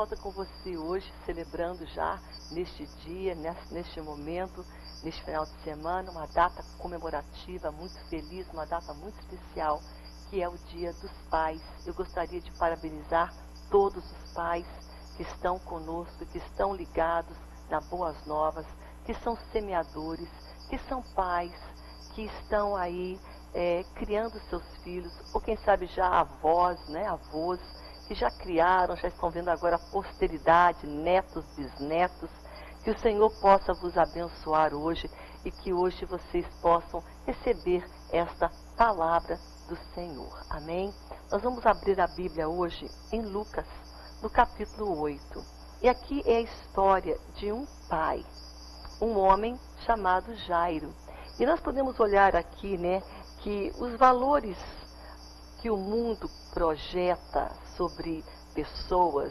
volta com você hoje, celebrando já neste dia, neste momento, neste final de semana, uma data comemorativa muito feliz, uma data muito especial, que é o Dia dos Pais. Eu gostaria de parabenizar todos os pais que estão conosco, que estão ligados na Boas Novas, que são semeadores, que são pais, que estão aí criando seus filhos, ou quem sabe já avós, né, avós, que já criaram, já estão vendo agora a posteridade, netos, bisnetos. Que o Senhor possa vos abençoar hoje e que hoje vocês possam receber esta palavra do Senhor. Amém? Nós vamos abrir a Bíblia hoje em Lucas, no capítulo 8. E aqui é a história de um pai, um homem chamado Jairo. E nós podemos olhar aqui, né, que os valores que o mundo projeta sobre pessoas,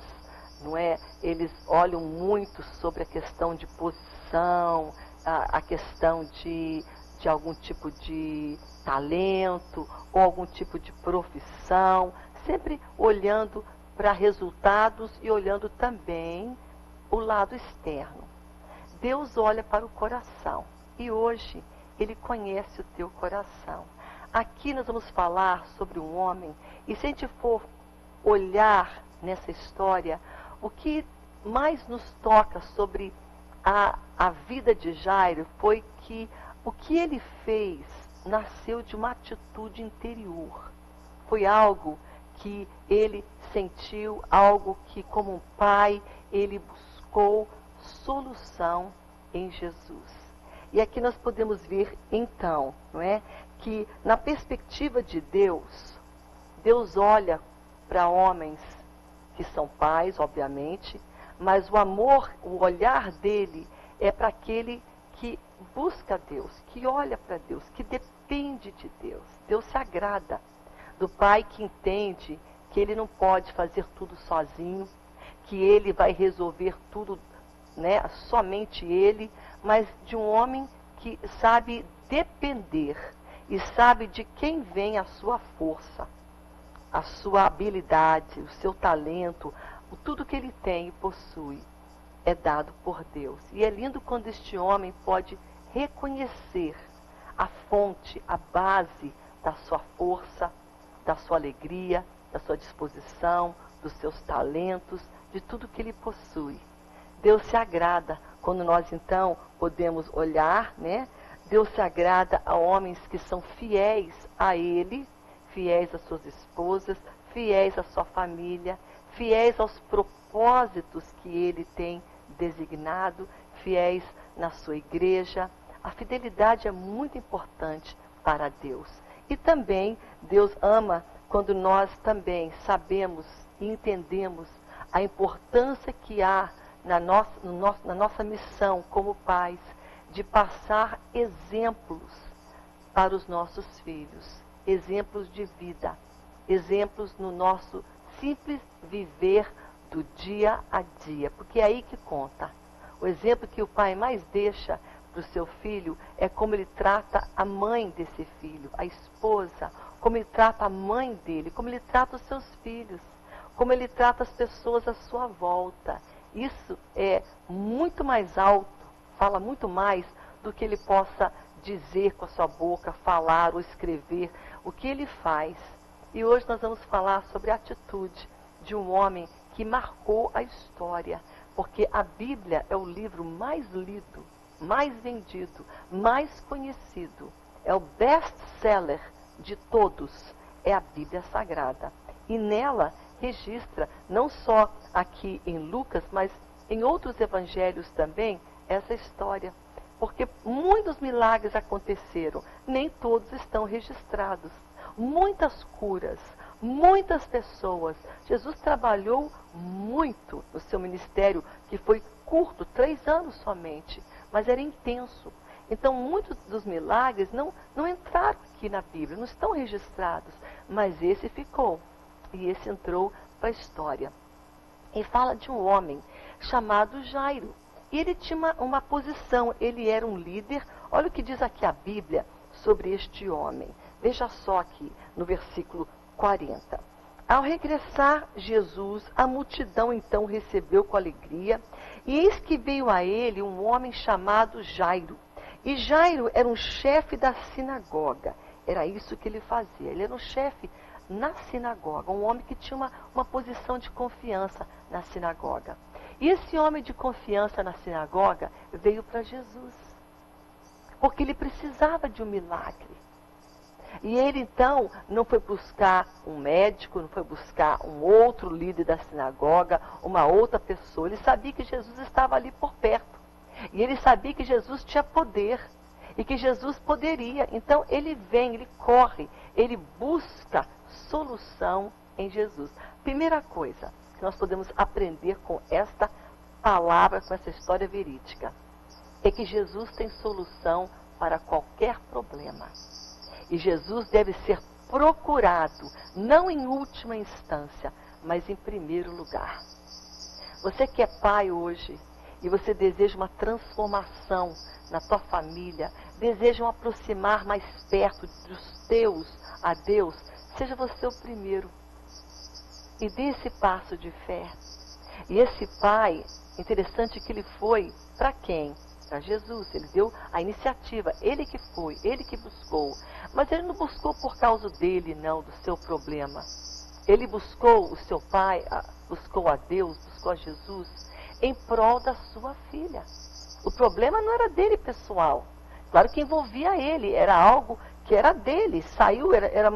não é? Eles olham muito sobre a questão de posição, a questão de algum tipo de talento ou algum tipo de profissão, sempre olhando para resultados e olhando também o lado externo. Deus olha para o coração e hoje Ele conhece o teu coração. Aqui nós vamos falar sobre um homem, e se a gente for olhar nessa história, o que mais nos toca sobre a vida de Jairo foi que o que ele fez nasceu de uma atitude interior. Foi algo que ele sentiu, algo que, como um pai, ele buscou solução em Jesus. E aqui nós podemos ver, então, não é, que na perspectiva de Deus, Deus olha para homens que são pais, obviamente, mas o amor, o olhar dele é para aquele que busca Deus, que olha para Deus, que depende de Deus. Deus se agrada do pai que entende que ele não pode fazer tudo sozinho, que ele vai resolver tudo, né, somente ele, mas de um homem que sabe depender e sabe de quem vem a sua força, a sua habilidade, o seu talento, tudo que ele tem e possui é dado por Deus. E é lindo quando este homem pode reconhecer a fonte, a base da sua força, da sua alegria, da sua disposição, dos seus talentos, de tudo que ele possui. Deus se agrada quando nós então podemos olhar, né? Deus se agrada a homens que são fiéis a Ele, fiéis às suas esposas, fiéis à sua família, fiéis aos propósitos que Ele tem designado, fiéis na sua igreja. A fidelidade é muito importante para Deus. E também Deus ama quando nós também sabemos e entendemos a importância que há na nossa missão como pais, de passar exemplos para os nossos filhos, exemplos de vida, exemplos no nosso simples viver do dia a dia, porque é aí que conta. O exemplo que o pai mais deixa para o seu filho é como ele trata a mãe desse filho, a esposa, como ele trata a mãe dele, como ele trata os seus filhos, como ele trata as pessoas à sua volta. Isso é muito mais alto, fala muito mais do que ele possa dizer com a sua boca, falar ou escrever, o que ele faz. E hoje nós vamos falar sobre a atitude de um homem que marcou a história, porque a Bíblia é o livro mais lido, mais vendido, mais conhecido. É o best-seller de todos, é a Bíblia Sagrada. E nela registra, não só aqui em Lucas, mas em outros evangelhos também, essa história. Porque muitos milagres aconteceram, nem todos estão registrados. Muitas curas, muitas pessoas. Jesus trabalhou muito no seu ministério, que foi curto, 3 anos somente, mas era intenso. Então, muitos dos milagres não entraram aqui na Bíblia, não estão registrados, mas esse ficou. E esse entrou para a história. E fala de um homem chamado Jairo. E ele tinha uma posição, ele era um líder. Olha o que diz aqui a Bíblia sobre este homem. Veja só aqui no versículo 40. Ao regressar Jesus, a multidão então o recebeu com alegria, e eis que veio a ele um homem chamado Jairo. E Jairo era um chefe da sinagoga. Era isso que ele fazia. Ele era um chefe na sinagoga, um homem que tinha uma posição de confiança na sinagoga. E esse homem de confiança na sinagoga veio para Jesus, porque ele precisava de um milagre. E ele então não foi buscar um médico, não foi buscar um outro líder da sinagoga, uma outra pessoa. Ele sabia que Jesus estava ali por perto. E ele sabia que Jesus tinha poder e que Jesus poderia. Então ele vem, ele corre, ele busca solução em Jesus. Primeira coisa que nós podemos aprender com esta palavra, com essa história verídica, é que Jesus tem solução para qualquer problema. E Jesus deve ser procurado, não em última instância, mas em primeiro lugar. Você que é pai hoje, e você deseja uma transformação na tua família, deseja aproximar mais perto dos teus a Deus, seja você o primeiro. E dê esse passo de fé. E esse pai, interessante que ele foi para quem? Para Jesus. Ele deu a iniciativa, ele que foi, ele que buscou. Mas ele não buscou por causa dele, não, do seu problema. Ele buscou o seu pai, buscou a Deus, buscou a Jesus, em prol da sua filha. O problema não era dele, pessoal. Claro que envolvia ele, era algo que era dele, saiu, era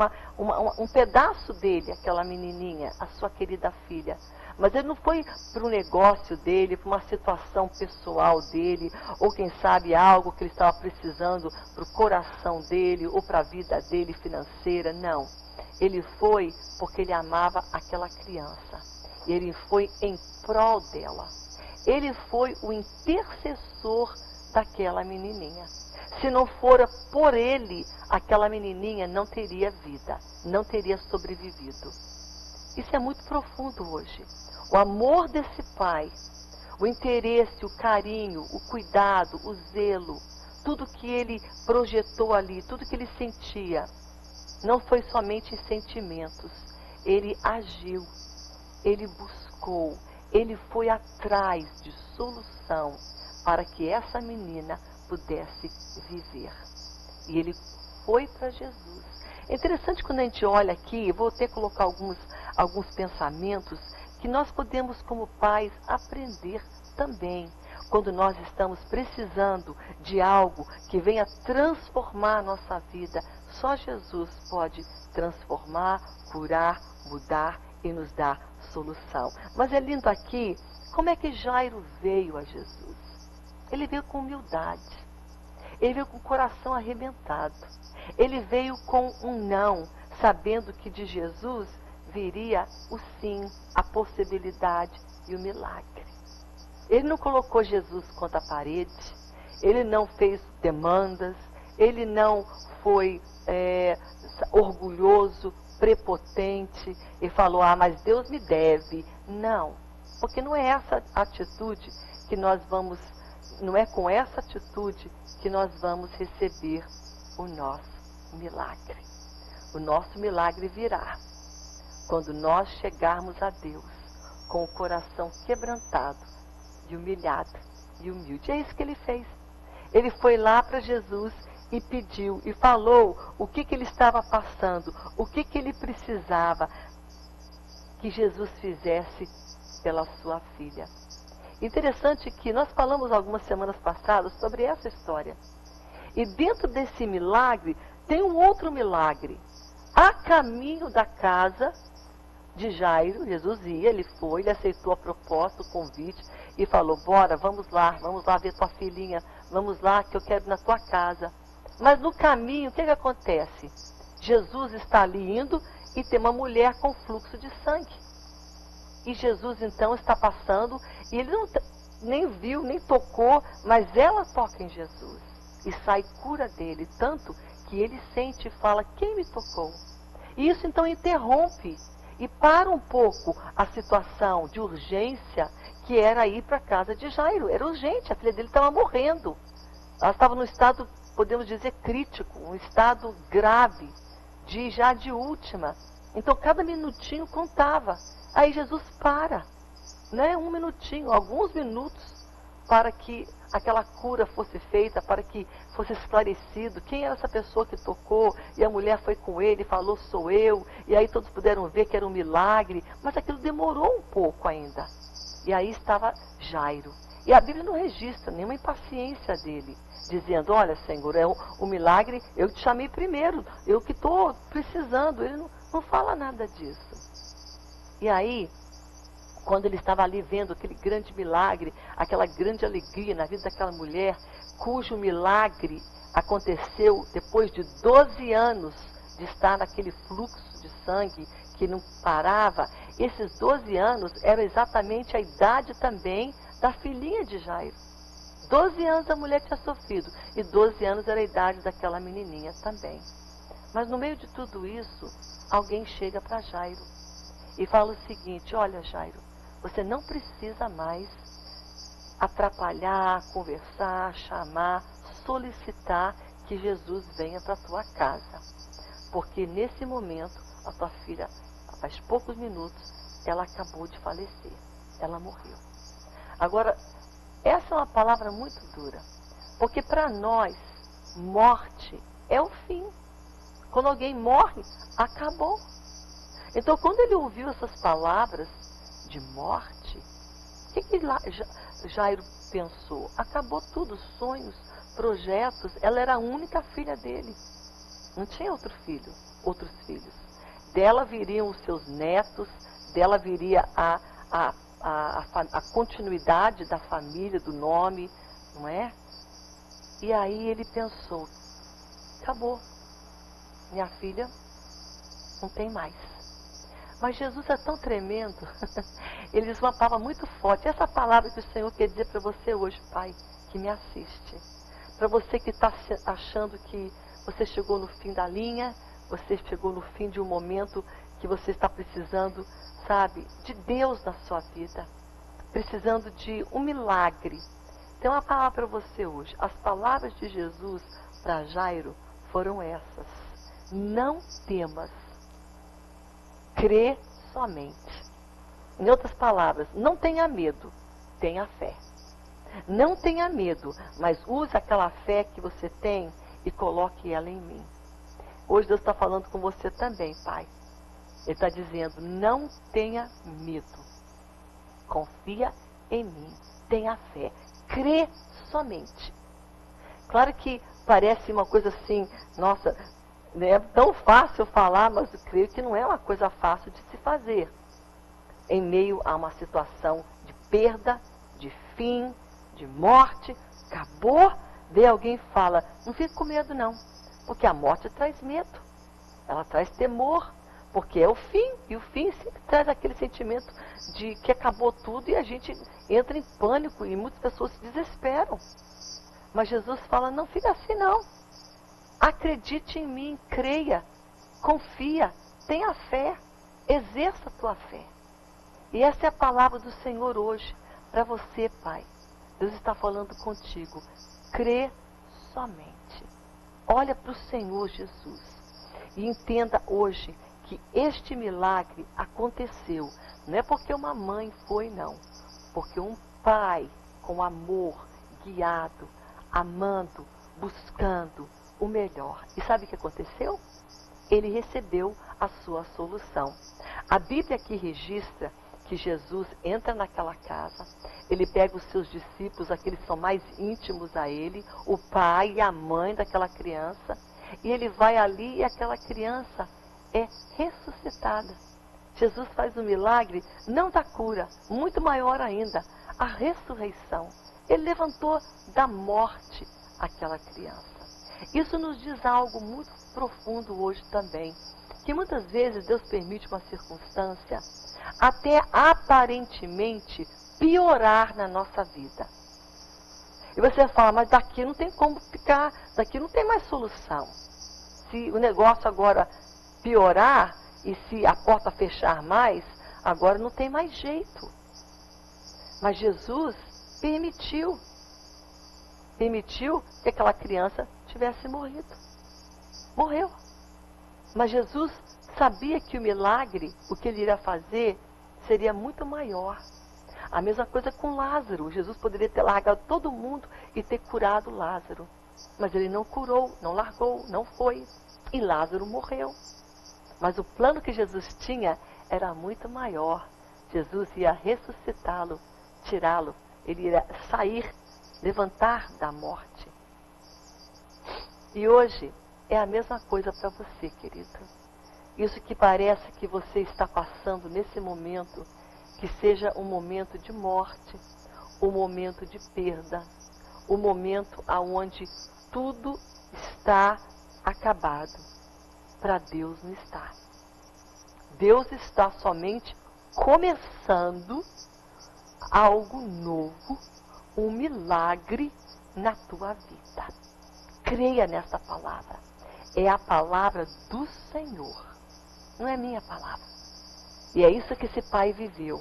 um pedaço dele, aquela menininha, a sua querida filha. Mas ele não foi para o negócio dele, para uma situação pessoal dele, ou quem sabe algo que ele estava precisando para o coração dele, ou para a vida dele financeira, não. Ele foi porque ele amava aquela criança. E ele foi em prol dela. Ele foi o intercessor daquela menininha. Se não fora por ele, aquela menininha não teria vida, não teria sobrevivido. Isso é muito profundo hoje. O amor desse pai, o interesse, o carinho, o cuidado, o zelo, tudo que ele projetou ali, tudo que ele sentia, não foi somente em sentimentos. Ele agiu, ele buscou, ele foi atrás de solução para que essa menina pudesse viver. E ele foi para Jesus. É interessante quando a gente olha aqui, eu vou até colocar alguns pensamentos que nós podemos, como pais, aprender também. Quando nós estamos precisando de algo que venha transformar a nossa vida, só Jesus pode transformar, curar, mudar e nos dar solução. Mas é lindo aqui, como é que Jairo veio a Jesus? Ele veio com humildade. Ele veio com o coração arrebentado. Ele veio com um não, sabendo que de Jesus viria o sim, a possibilidade e o milagre. Ele não colocou Jesus contra a parede, ele não fez demandas, ele não foi orgulhoso, prepotente e falou, mas Deus me deve. Não, porque não é essa atitude que nós vamos, não é com essa atitude que nós vamos receber o nosso milagre. O nosso milagre virá quando nós chegarmos a Deus com o coração quebrantado e humilhado e humilde. É isso que ele fez. Ele foi lá para Jesus e pediu, e falou o que ele estava passando, o que ele precisava que Jesus fizesse pela sua filha. Interessante que nós falamos algumas semanas passadas sobre essa história. E dentro desse milagre, tem um outro milagre. A caminho da casa de Jairo, Jesus ia, ele foi, ele aceitou a proposta, o convite, e falou, bora, vamos lá ver tua filhinha, vamos lá que eu quero ir na tua casa. Mas no caminho, o que acontece? Jesus está ali indo e tem uma mulher com fluxo de sangue. E Jesus então está passando, e ele não, nem viu, nem tocou, mas ela toca em Jesus. E sai cura dele, tanto que ele sente e fala, quem me tocou? E isso então interrompe e para um pouco a situação de urgência que era ir para a casa de Jairo. Era urgente, a filha dele estava morrendo. Ela estava num estado, podemos dizer, crítico, um estado grave, já de última. Então cada minutinho contava. Aí Jesus para, né? Um minutinho, alguns minutos, para que aquela cura fosse feita, para que fosse esclarecido quem era essa pessoa que tocou, e a mulher foi com ele e falou, sou eu, e aí todos puderam ver que era um milagre, mas aquilo demorou um pouco ainda. E aí estava Jairo. E a Bíblia não registra nenhuma impaciência dele, dizendo, olha, Senhor, o milagre, eu te chamei primeiro, eu que estou precisando. Ele não fala nada disso. E aí, quando ele estava ali vendo aquele grande milagre, aquela grande alegria na vida daquela mulher, cujo milagre aconteceu depois de 12 anos de estar naquele fluxo de sangue que não parava, esses 12 anos eram exatamente a idade também da filhinha de Jairo. 12 anos a mulher tinha sofrido, e 12 anos era a idade daquela menininha também. Mas no meio de tudo isso, alguém chega para Jairo e fala o seguinte, olha Jairo, você não precisa mais atrapalhar, conversar, chamar, solicitar que Jesus venha para a tua casa. Porque nesse momento, a tua filha, faz poucos minutos, ela acabou de falecer. Ela morreu. Agora, essa é uma palavra muito dura. Porque para nós, morte é o fim. Quando alguém morre, acabou. Então, quando ele ouviu essas palavras de morte, o que Jairo pensou? Acabou tudo, sonhos, projetos. Ela era a única filha dele. Não tinha outros filhos. Dela viriam os seus netos, dela viria a continuidade da família, do nome, não é? E aí ele pensou, acabou, minha filha não tem mais. Mas Jesus é tão tremendo, ele diz uma palavra muito forte, essa palavra que o Senhor quer dizer para você hoje, Pai, que me assiste. Para você que está achando que você chegou no fim da linha, você chegou no fim de um momento que você está precisando, sabe, de Deus na sua vida, precisando de um milagre. Tem uma palavra para você hoje. As palavras de Jesus para Jairo foram essas: não temas, crê somente. Em outras palavras, não tenha medo, tenha fé. Não tenha medo, mas use aquela fé que você tem e coloque ela em mim. Hoje Deus está falando com você também, Pai. Ele está dizendo, não tenha medo. Confia em mim. Tenha fé. Crê somente. Claro que parece uma coisa assim, nossa, é tão fácil falar, mas eu creio que não é uma coisa fácil de se fazer. Em meio a uma situação de perda, de fim, de morte, acabou, vê alguém e fala, não fique com medo não, porque a morte traz medo, ela traz temor, porque é o fim, e o fim sempre traz aquele sentimento de que acabou tudo e a gente entra em pânico e muitas pessoas se desesperam. Mas Jesus fala, não fica assim não, acredite em mim, creia, confia, tenha fé, exerça a tua fé. E essa é a palavra do Senhor hoje, para você, Pai. Deus está falando contigo. Crê somente. Olha para o Senhor Jesus. E entenda hoje que este milagre aconteceu. Não é porque uma mãe foi, não. Porque um pai com amor, guiado, amando, buscando o melhor. E sabe o que aconteceu? Ele recebeu a sua solução. A Bíblia aqui registra que Jesus entra naquela casa, ele pega os seus discípulos, aqueles que são mais íntimos a ele, o pai e a mãe daquela criança, e ele vai ali e aquela criança é ressuscitada. Jesus faz um milagre, não da cura, muito maior ainda, a ressurreição. Ele levantou da morte aquela criança. Isso nos diz algo muito profundo hoje também, que muitas vezes Deus permite uma circunstância até aparentemente piorar na nossa vida. E você fala, mas daqui não tem como ficar, daqui não tem mais solução. Se o negócio agora piorar e se a porta fechar mais, agora não tem mais jeito. Mas Jesus permitiu que aquela criança tivesse morrido. Morreu. Mas Jesus sabia que o milagre, o que ele iria fazer, seria muito maior. A mesma coisa com Lázaro. Jesus poderia ter largado todo mundo e ter curado Lázaro. Mas ele não curou, não largou, não foi. E Lázaro morreu. Mas o plano que Jesus tinha era muito maior. Jesus ia ressuscitá-lo, tirá-lo. Ele ia sair, levantar da morte. E hoje é a mesma coisa para você, querido. Isso que parece que você está passando nesse momento, que seja um momento de morte, um momento de perda, um momento onde tudo está acabado. Para Deus não está. Deus está somente começando algo novo, um milagre na tua vida. Creia nessa palavra. É a palavra do Senhor. Não é minha palavra. E é isso que esse pai viveu.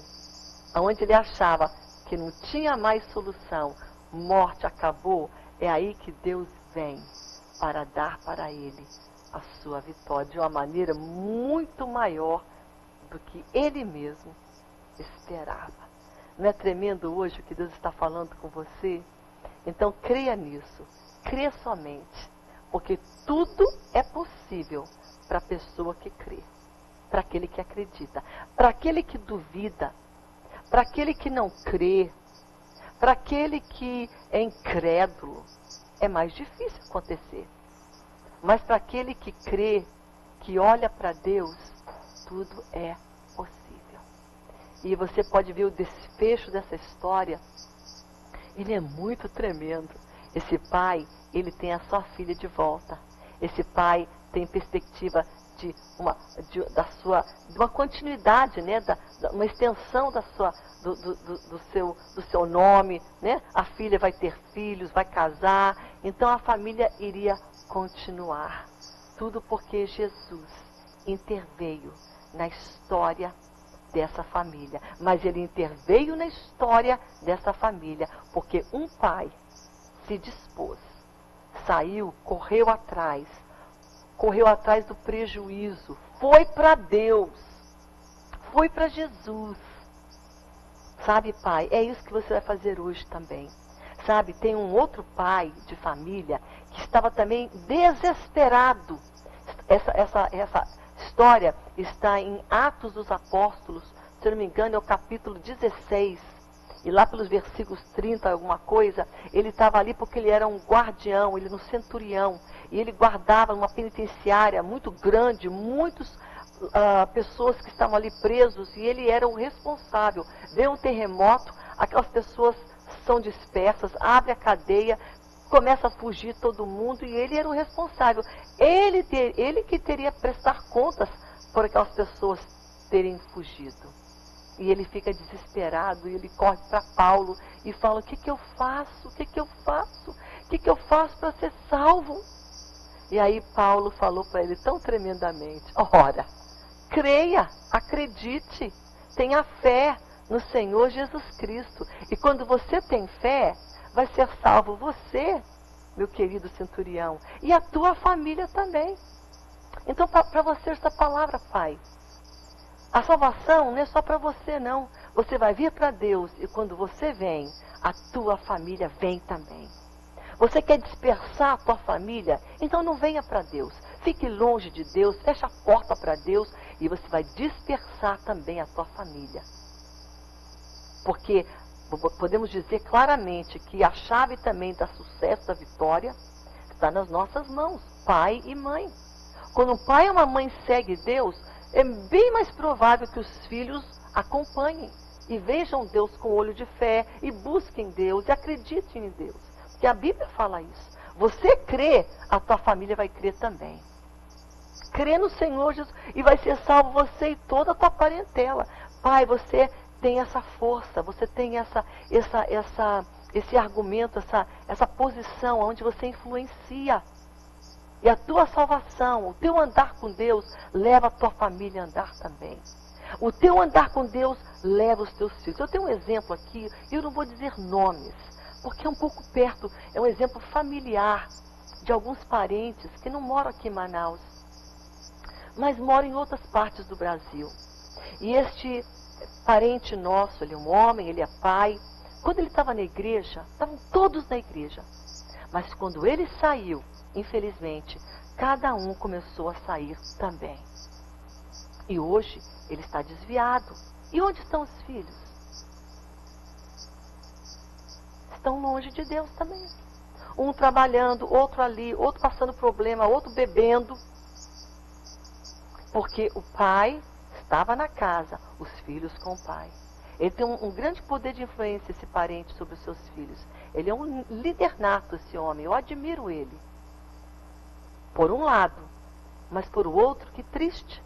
Onde ele achava que não tinha mais solução, morte acabou, é aí que Deus vem para dar para ele a sua vitória de uma maneira muito maior do que ele mesmo esperava. Não é tremendo hoje o que Deus está falando com você? Então creia nisso, crê somente, porque tudo é possível para a pessoa que crê, para aquele que acredita, para aquele que duvida, para aquele que não crê, para aquele que é incrédulo, é mais difícil acontecer. Mas para aquele que crê, que olha para Deus, tudo é possível. E você pode ver o desfecho dessa história. Ele é muito tremendo. Esse pai, ele tem a sua filha de volta. Esse pai tem perspectiva de uma continuidade, né? Uma extensão do seu nome, né? A filha vai ter filhos, vai casar. Então a família iria continuar. Tudo porque Jesus interveio na história dessa família. Mas ele interveio na história dessa família porque um pai se dispôs, saiu, correu atrás do prejuízo, foi para Deus, foi para Jesus. Sabe, pai, é isso que você vai fazer hoje também. Sabe, tem um outro pai de família que estava também desesperado. Essa história está em Atos dos Apóstolos, se eu não me engano é o capítulo 16. E lá pelos versículos 30, alguma coisa, ele estava ali porque ele era um guardião, ele era um centurião. E ele guardava uma penitenciária muito grande, muitas pessoas que estavam ali presos, e ele era o responsável. Veio um terremoto, aquelas pessoas são dispersas, abre a cadeia, começa a fugir todo mundo, e ele era o responsável. Ele que teria que prestar contas por aquelas pessoas terem fugido. E ele fica desesperado, e ele corre para Paulo e fala: o que eu faço? O que eu faço? O que eu faço para ser salvo? E aí Paulo falou para ele tão tremendamente: ora, creia, acredite, tenha fé no Senhor Jesus Cristo. E quando você tem fé, vai ser salvo você, meu querido centurião, e a tua família também. Então, para você essa palavra, pai, a salvação não é só para você, não. Você vai vir para Deus, e quando você vem, a tua família vem também. Você quer dispersar a tua família? Então não venha para Deus. Fique longe de Deus, feche a porta para Deus, e você vai dispersar também a tua família. Porque podemos dizer claramente que a chave também do sucesso, da vitória, está nas nossas mãos, pai e mãe. Quando um pai e uma mãe seguem Deus, é bem mais provável que os filhos acompanhem e vejam Deus com olho de fé e busquem Deus e acreditem em Deus. Porque a Bíblia fala isso. Você crê, a tua família vai crer também. Crê no Senhor Jesus e vai ser salvo você e toda a tua parentela. Pai, você tem essa força, você tem esse argumento, essa posição onde você influencia. E a tua salvação, o teu andar com Deus, leva a tua família a andar também. O teu andar com Deus leva os teus filhos. Eu tenho um exemplo aqui, e eu não vou dizer nomes, porque é um pouco perto, é um exemplo familiar de alguns parentes que não moram aqui em Manaus. mas mora em outras partes do Brasil. E este parente nosso, ele é um homem, ele é pai. Quando ele estava na igreja, estavam todos na igreja. Mas quando ele saiu, infelizmente, cada um começou a sair também. E hoje ele está desviado. E onde estão os filhos? Estão longe de Deus também. Um trabalhando, outro ali, outro passando problema, outro bebendo. Porque o pai estava na casa, os filhos com o pai. Ele tem um grande poder de influência, esse parente, sobre os seus filhos. Ele é um líder nato, esse homem. Eu admiro ele. Por um lado. Mas por outro, que triste.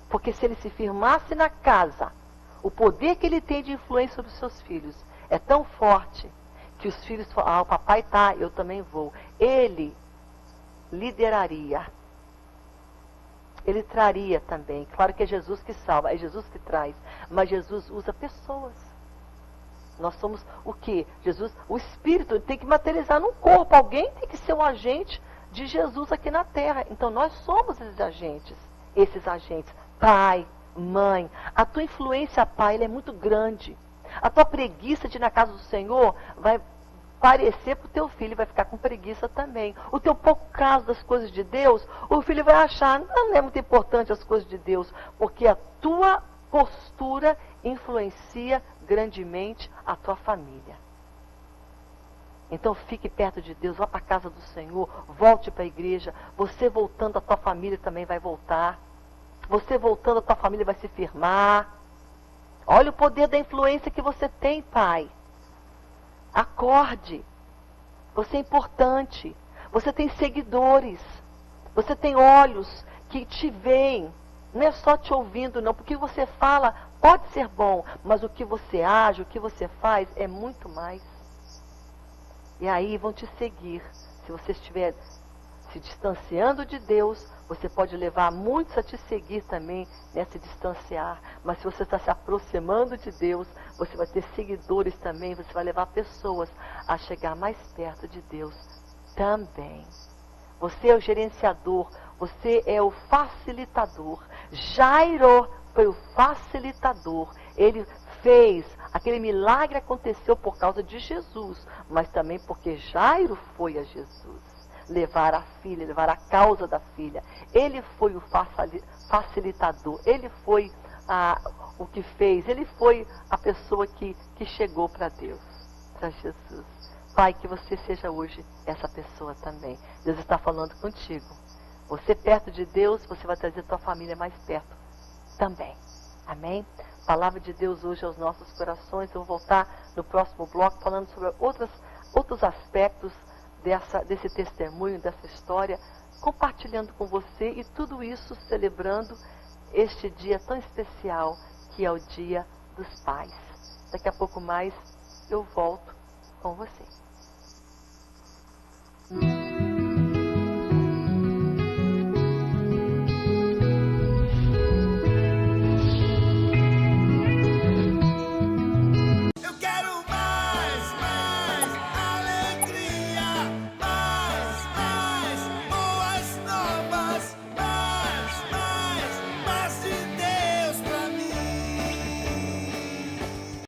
Porque se ele se firmasse na casa, o poder que ele tem de influência sobre os seus filhos é tão forte que os filhos falam, o papai tá, eu também vou. Ele lideraria. Ele traria também. Claro que é Jesus que salva, é Jesus que traz. Mas Jesus usa pessoas. Nós somos o quê? Jesus, o Espírito tem que materializar num corpo. Alguém tem que ser um agente de Jesus aqui na terra. Então nós somos esses agentes. Esses agentes. Pai, mãe. A tua influência, pai, ela é muito grande. A tua preguiça de ir na casa do Senhor vai parecer para o teu filho, vai ficar com preguiça também. O teu pouco caso das coisas de Deus, o filho vai achar, não é muito importante as coisas de Deus, porque a tua postura influencia grandemente a tua família. Então fique perto de Deus, vá para a casa do Senhor, volte para a igreja. Você voltando, a tua família também vai voltar. Você voltando, a tua família vai se firmar. Olha o poder da influência que você tem, pai. Acorde. Você é importante. Você tem seguidores. Você tem olhos que te veem. Não é só te ouvindo, não. Porque o que você fala pode ser bom, mas o que você age, o que você faz é muito mais. E aí vão te seguir. Se você estiver se distanciando de Deus, você pode levar muitos a te seguir também, né, se distanciar. Mas se você está se aproximando de Deus, você vai ter seguidores também, você vai levar pessoas a chegar mais perto de Deus também. Você é o gerenciador, você é o facilitador. Jairo foi o facilitador. Ele fez, aquele milagre aconteceu por causa de Jesus, mas também porque Jairo foi a Jesus. Levar a filha, levar a causa da filha. Ele foi o facilitador, ele foi o que fez, ele foi a pessoa que chegou para Deus, para Jesus. Pai, que você seja hoje essa pessoa também. Deus está falando contigo. Você perto de Deus, você vai trazer a tua família mais perto também. Amém? Palavra de Deus hoje aos nossos corações. Eu vou voltar no próximo bloco falando sobre outros aspectos desse testemunho, dessa história, compartilhando com você e tudo isso celebrando este dia tão especial que é o Dia dos Pais. Daqui a pouco mais eu volto com você.